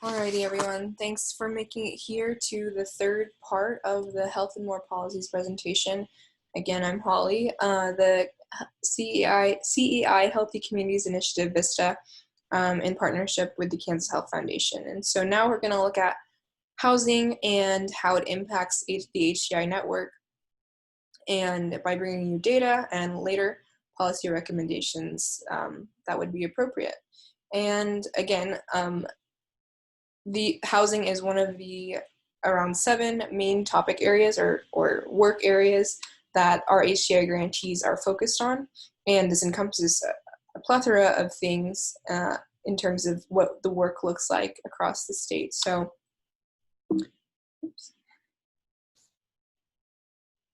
Alrighty, everyone. Thanks for making it here to the third part of the Health and More Policies presentation. Again, I'm Holly, the CEI Healthy Communities Initiative, VISTA, in partnership with the Kansas Health Foundation. And so now we're going to look at housing and how it impacts the HCI network, and by bringing you data and later policy recommendations that would be appropriate. And again, the housing is one of the around 7 main topic areas or work areas that our HCI grantees are focused on. And this encompasses a plethora of things in terms of what the work looks like across the state. So,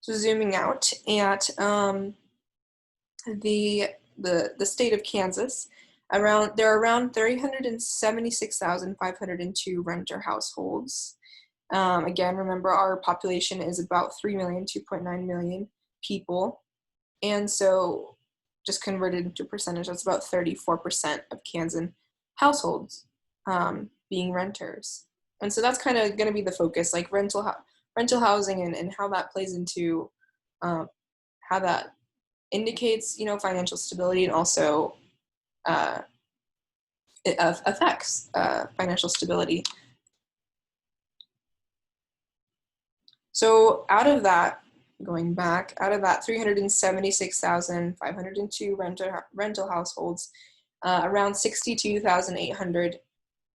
zooming out at the state of Kansas, there are around 376,502 renter households. Again, remember our population is about 3 million, 2.9 million people. And so just converted into percentage, that's about 34% of Kansan households being renters. And so that's kind of going to be the focus, like rental housing and how that plays into how that indicates, financial stability, and also it affects financial stability. So out of that 376,502 rental households, around 62,800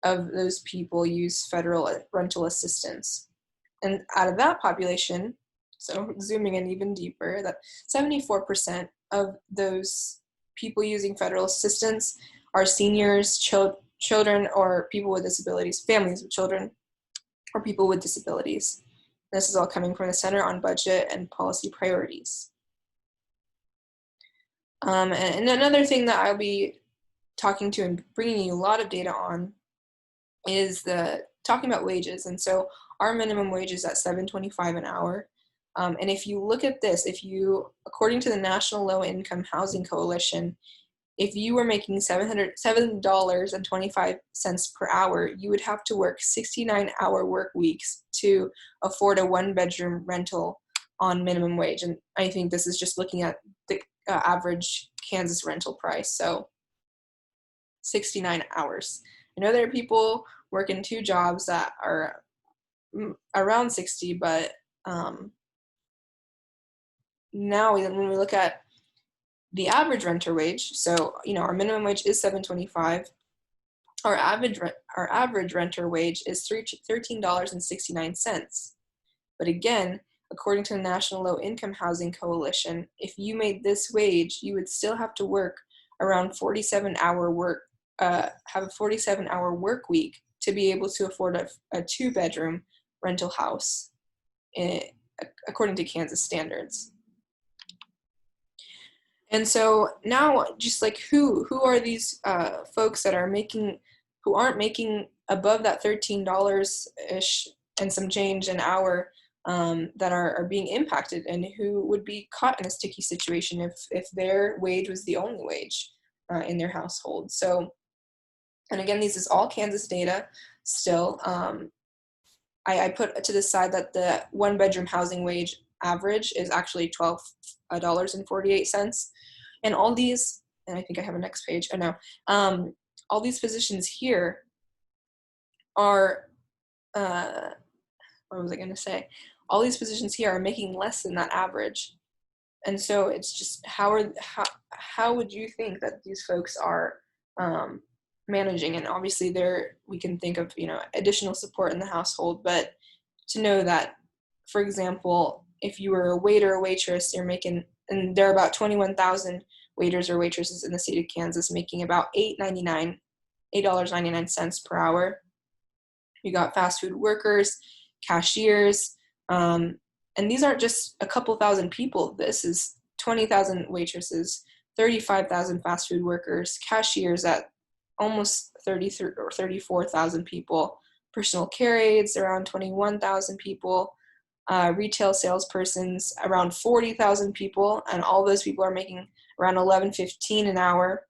of those people use federal rental assistance. And out of that population, so zooming in even deeper, that 74% of those people using federal assistance are seniors, children, or people with disabilities, families with children, or people with disabilities. This is all coming from the Center on Budget and Policy Priorities. And another thing that I'll be talking to and bringing you a lot of data on is talking about wages. And so our minimum wage is at $7.25 an hour. And if you look at this, according to the National Low Income Housing Coalition, if you were making $7.25 per hour, you would have to work 69-hour work weeks to afford a 1-bedroom rental on minimum wage. And I think this is just looking at the average Kansas rental price. So 69 hours. I know there are people working 2 jobs that are around 60, but now when we look at the average renter wage, so our minimum wage is $7.25. Our average renter wage is $13.69. But again, according to the National Low Income Housing Coalition, if you made this wage, you would still have to work around 47-hour work, have a 47-hour work week to be able to afford a 2-bedroom rental house, according to Kansas standards. And so now, just like who are these folks that who aren't making above that $13-ish and some change an hour, that are being impacted, and who would be caught in a sticky situation if their wage was the only wage in their household. So, and again, this is all Kansas data still. I put to the side that the 1-bedroom housing wage average is actually $12.48. And all these, and I think I have a next page, all these positions here are, what was I going to say? All these positions here are making less than that average. And so it's just, how would you think that these folks are managing? And obviously we can think of, additional support in the household, but to know that, for example, if you were a waiter or waitress, you're making, and there are about 21,000 waiters or waitresses in the state of Kansas making about $8.99 per hour. You got fast food workers, cashiers, and these aren't just a couple thousand people. This is 20,000 waitresses, 35,000 fast food workers, cashiers at almost 33 or 34,000 people, personal care aides around 21,000 people, retail salespersons around 40,000 people, and all those people are making around $11.15 an hour.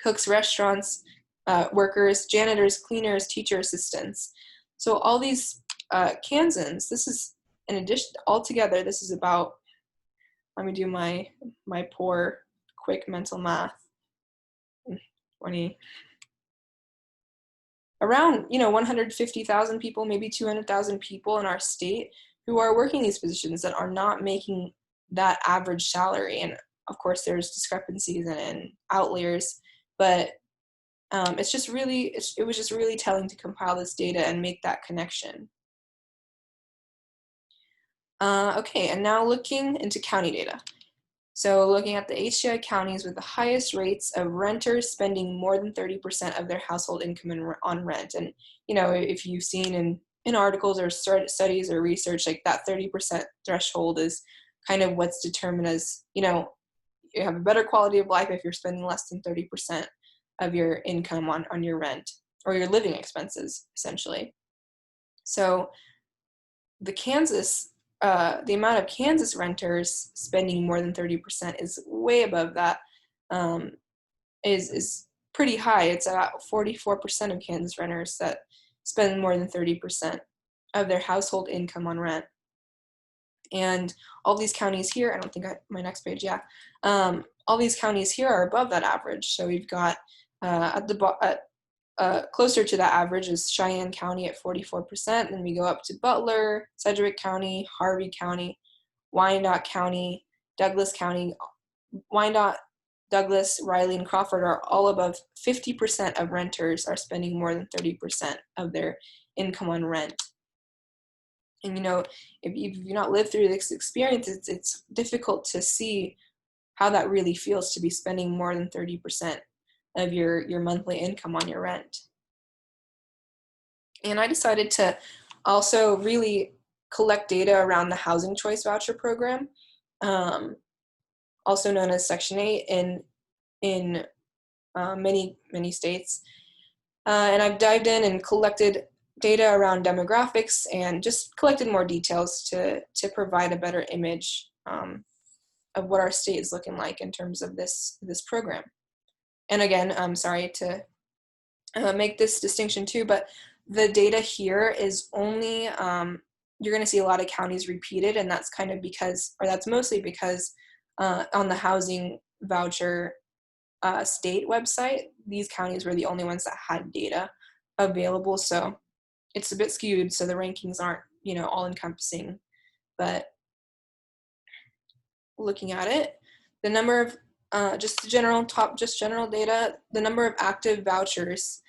Cooks, restaurants, workers, janitors, cleaners, teacher assistants. So all these Kansans, this is in addition, altogether, this is about, let me do my poor quick mental math, 20, around 150,000 people, maybe 200,000 people in our state who are working these positions that are not making that average salary. And of course there's discrepancies and outliers, but it's just really, it was just really telling to compile this data and make that connection. Okay, and now looking into county data. So looking at the HCI counties with the highest rates of renters spending more than 30% of their household income on rent. And, if you've seen in articles or studies or research, like that 30% threshold is kind of what's determined as, you have a better quality of life if you're spending less than 30% of your income on your rent or your living expenses, essentially. So the amount of Kansas renters spending more than 30% is way above that, is pretty high. It's about 44% of Kansas renters that spend more than 30% of their household income on rent. And all these counties here, I don't think my next page, yeah. All these counties here are above that average. So we've got closer to that average is Cheyenne County at 44%. Then we go up to Butler, Sedgwick County, Harvey County, Wyandotte County, Douglas County. Wyandotte, Douglas, Riley, and Crawford are all above 50% of renters are spending more than 30% of their income on rent. And if you've not lived through this experience, it's difficult to see how that really feels to be spending more than 30% of your monthly income on your rent. And I decided to also really collect data around the Housing Choice Voucher Program, also known as Section 8 in many states. And I've dived in and collected data around demographics and just collected more details to provide a better image of what our state is looking like in terms of this program. And again, I'm sorry to make this distinction too, but the data here is only, you're going to see a lot of counties repeated, and that's kind of because, or that's mostly because on the housing voucher state website, these counties were the only ones that had data available. So it's a bit skewed, so the rankings aren't, all encompassing. But looking at it, the number of just general data, the number of active vouchers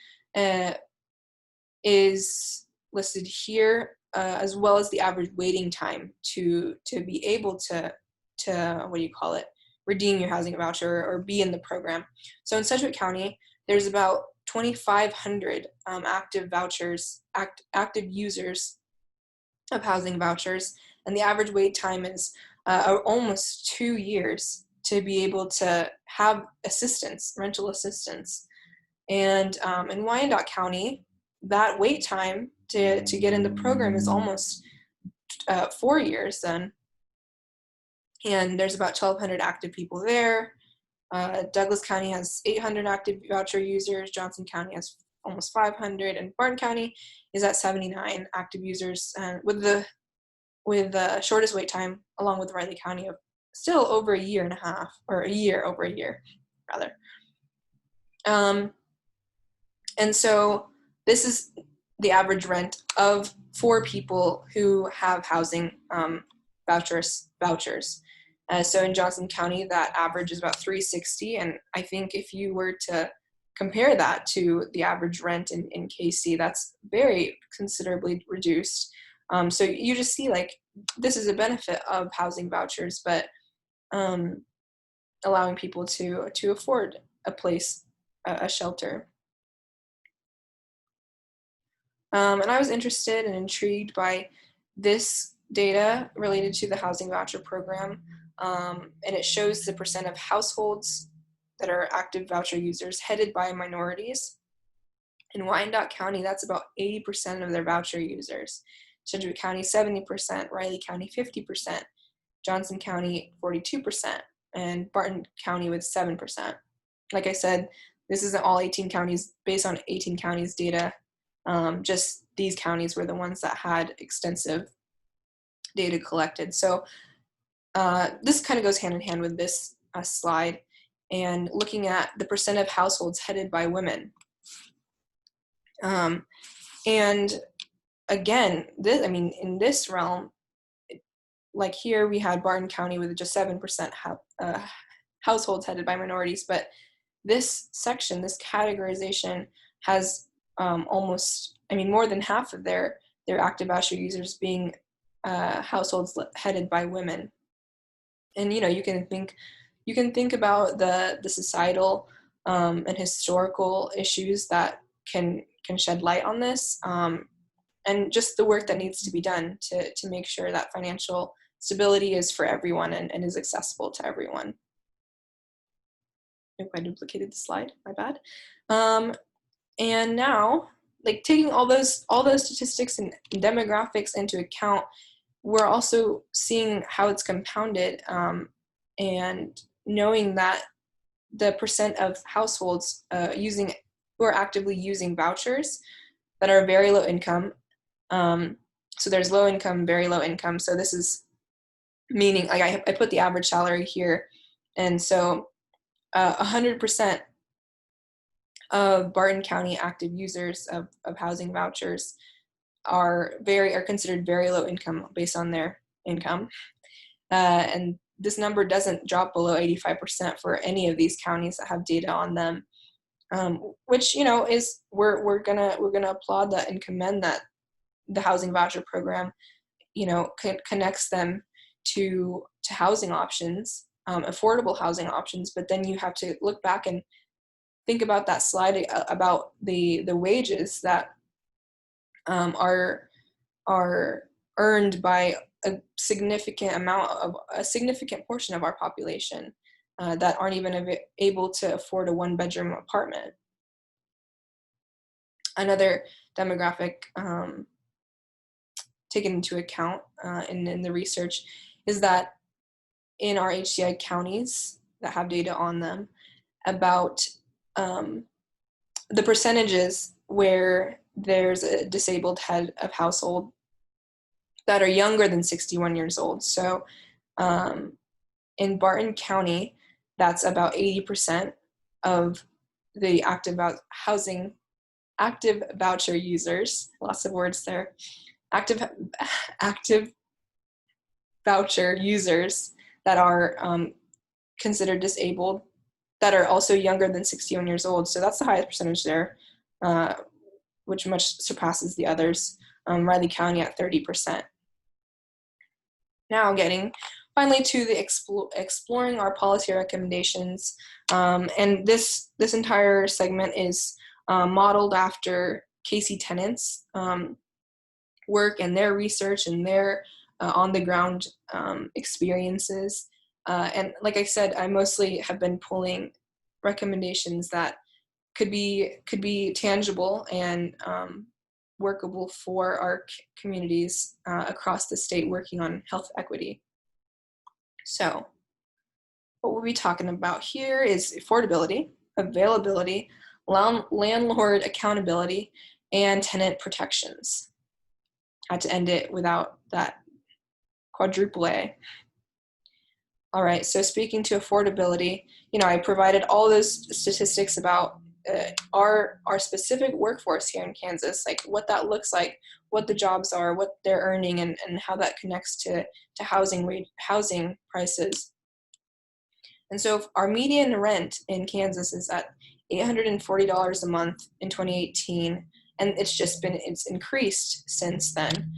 is listed here, as well as the average waiting time to be able to redeem your housing voucher or be in the program. So in Sedgwick County, there's about 2,500 active users of housing vouchers, and the average wait time is almost 2 years to be able to have rental assistance. And in Wyandotte County, that wait time to get in the program is almost 4 years then. And there's about 1,200 active people there. Douglas County has 800 active voucher users. Johnson County has almost 500, and Barton County is at 79 active users, with the shortest wait time, along with Riley County, of still over a year and a half, or over a year, rather. And so this is the average rent of 4 people who have housing vouchers. So in Johnson County, that average is about $360, and I think if you were to compare that to the average rent in KC, that's very considerably reduced. So you just see, like, this is a benefit of housing vouchers, but allowing people to afford a place, a shelter. And I was interested and intrigued by this data related to the housing voucher program, and it shows the percent of households that are active voucher users headed by minorities. In Wyandotte County, that's about 80% of their voucher users. Sedgwick County, 70%, Riley County, 50%, Johnson County, 42%, and Barton County with 7%. Like I said, this isn't all 18 counties, based on 18 counties data. Just these counties were the ones that had extensive data collected. So this kind of goes hand in hand with this slide, and looking at the percent of households headed by women. And again, in this realm, like here we had Barton County with just 7% households headed by minorities, but this section, this categorization has more than half of their active voucher users being households headed by women. And you can think about the societal and historical issues that can shed light on this, and just the work that needs to be done to make sure that financial stability is for everyone and is accessible to everyone. If I duplicated the slide, my bad. And now, like, taking all those statistics and demographics into account, we're also seeing how it's compounded, and knowing that the percent of households who are actively using vouchers that are very low income. So there's low income, very low income. So this is meaning, like, I put the average salary here, and so 100% of Barton County active users of housing vouchers are considered very low income based on their income, and this number doesn't drop below 85% for any of these counties that have data on them, which is we're gonna applaud that and commend that the housing voucher program connects them to housing options, affordable housing options. But then you have to look back and think about that slide about the wages that are earned by a significant portion of our population that aren't even able to afford a one-bedroom apartment. Another demographic taken into account in the research is that in our HCI counties that have data on them, about the percentages where there's a disabled head of household that are younger than 61 years old. So in Barton County, that's about 80% of the active voucher users, lots of words there, active voucher users that are considered disabled, that are also younger than 61 years old. So that's the highest percentage there, which much surpasses the others. Riley County at 30%. Now getting finally to the exploring our policy recommendations, and this entire segment is modeled after Casey Tennant's work and their research and their on-the-ground experiences. And like I said, I mostly have been pulling recommendations that could be tangible and workable for our communities across the state working on health equity. So what we'll be talking about here is affordability, availability, landlord accountability, and tenant protections. I had to end it without that quadruple A. All right, so speaking to affordability, I provided all those statistics about our specific workforce here in Kansas, like what that looks like, what the jobs are, what they're earning, and how that connects to housing prices. And so our median rent in Kansas is at $840 a month in 2018, and it's increased since then.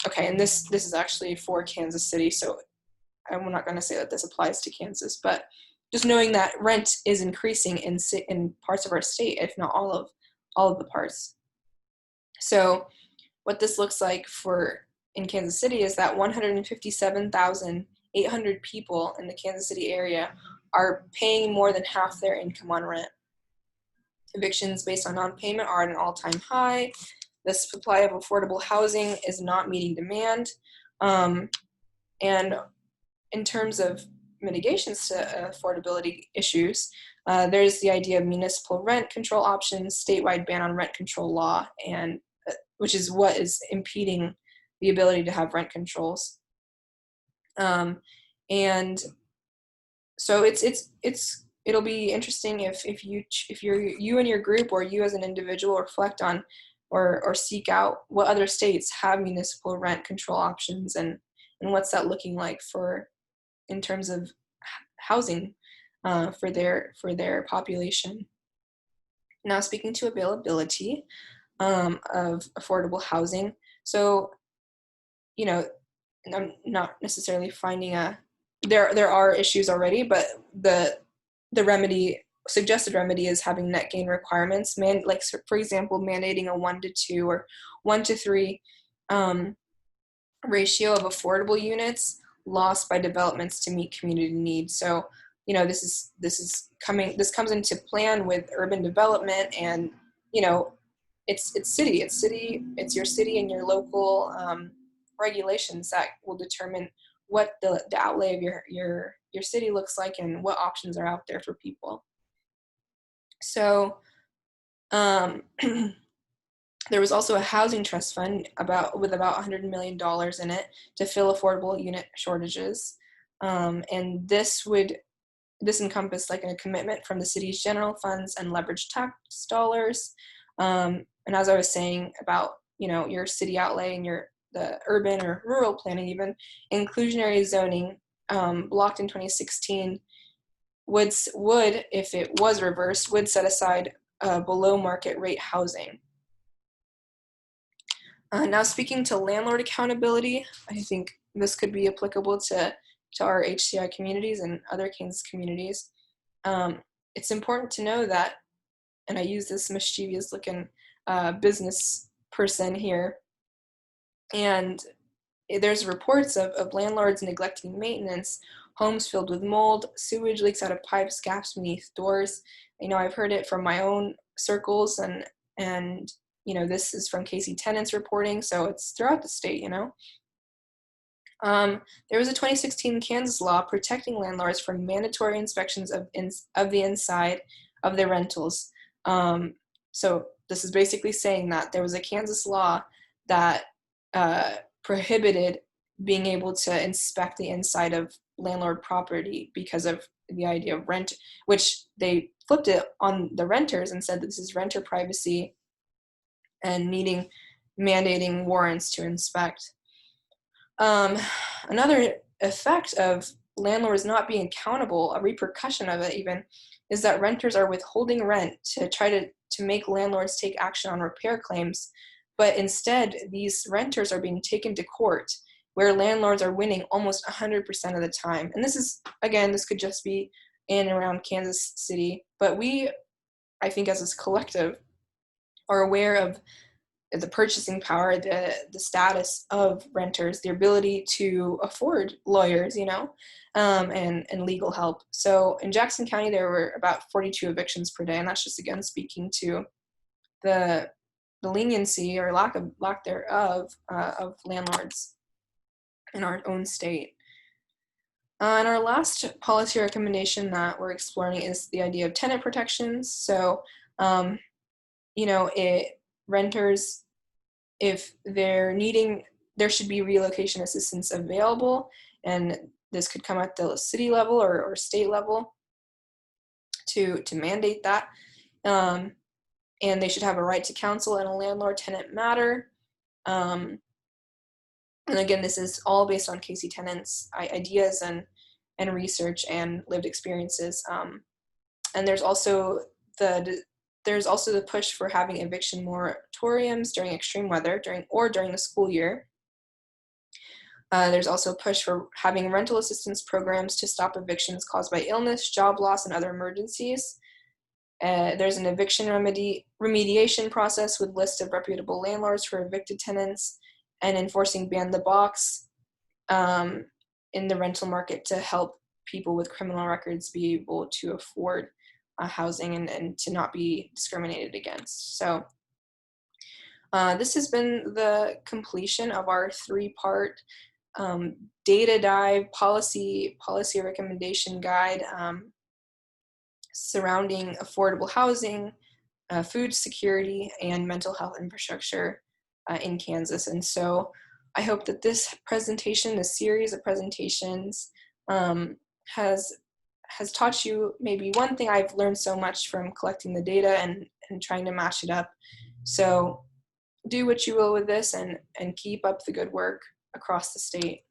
Okay, and this is actually for Kansas City, so I'm not going to say that this applies to Kansas, but just knowing that rent is increasing in parts of our state, if not all of the parts. So what this looks like in Kansas City is that 157,800 people in the Kansas City area are paying more than half their income on rent. Evictions based on non-payment are at an all-time high. The supply of affordable housing is not meeting demand. And in terms of mitigations to affordability issues, there's the idea of municipal rent control options, statewide ban on rent control law, and which is what is impeding the ability to have rent controls. And so it'll be interesting if you and your group, or you as an individual, reflect on or seek out what other states have municipal rent control options, and what's that looking like for in terms of housing for their population. Now, speaking to availability of affordable housing, so I'm not necessarily finding there are issues already, but the suggested remedy is having net gain requirements, like for example, mandating a 1-to-2 or 1-to-3 ratio of affordable units lost by developments to meet community needs. So, this comes into plan with urban development, and it's your city and your local regulations that will determine what the outlay of your city looks like and what options are out there for people. So there was also a housing trust fund with about $100 million in it to fill affordable unit shortages. And this encompassed like a commitment from the city's general funds and leveraged tax dollars. And as I was saying about, your city outlay and the urban or rural planning, even inclusionary zoning blocked in 2016 would, if it was reversed, would set aside below market rate housing. Now, speaking to landlord accountability, I think this could be applicable to our HCI communities and other Kansas communities. It's important to know that, and I use this mischievous looking business person here, and there's reports of landlords neglecting maintenance, homes filled with mold, sewage leaks out of pipes, gaps beneath doors. I've heard it from my own circles, and this is from KC Tenants reporting, so it's throughout the state. There was a 2016 Kansas law protecting landlords from mandatory inspections of the inside of their rentals. So this is basically saying that there was a Kansas law that prohibited being able to inspect the inside of landlord property because of the idea of rent, which they flipped it on the renters and said that this is renter privacy and mandating warrants to inspect. Another effect of landlords not being accountable, a repercussion of it even, is that renters are withholding rent to try to make landlords take action on repair claims. But instead, these renters are being taken to court, where landlords are winning almost 100% of the time. And this could just be in and around Kansas City, but we, I think as a collective, are aware of the purchasing power, the status of renters, the ability to afford lawyers, and legal help. So in Jackson County, there were about 42 evictions per day, and that's just again speaking to the leniency or lack thereof of landlords in our own state. And our last policy recommendation that we're exploring is the idea of tenant protections. So, renters, if they're needing, there should be relocation assistance available, and this could come at the city level or state level to mandate that. And they should have a right to counsel in a landlord-tenant matter. And again, this is all based on KC Tenants' ideas and research and lived experiences. And there's also the push for having eviction moratoriums during extreme weather during the school year. There's also a push for having rental assistance programs to stop evictions caused by illness, job loss, and other emergencies. There's an eviction remediation process with lists of reputable landlords for evicted tenants, and enforcing ban the box in the rental market to help people with criminal records be able to afford housing and to not be discriminated against. So this has been the completion of our 3-part data dive policy recommendation guide surrounding affordable housing, food security, and mental health infrastructure in Kansas. And so I hope that this presentation, this series of presentations, has taught you maybe one thing. I've learned so much from collecting the data and trying to match it up. So do what you will with this, and keep up the good work across the state.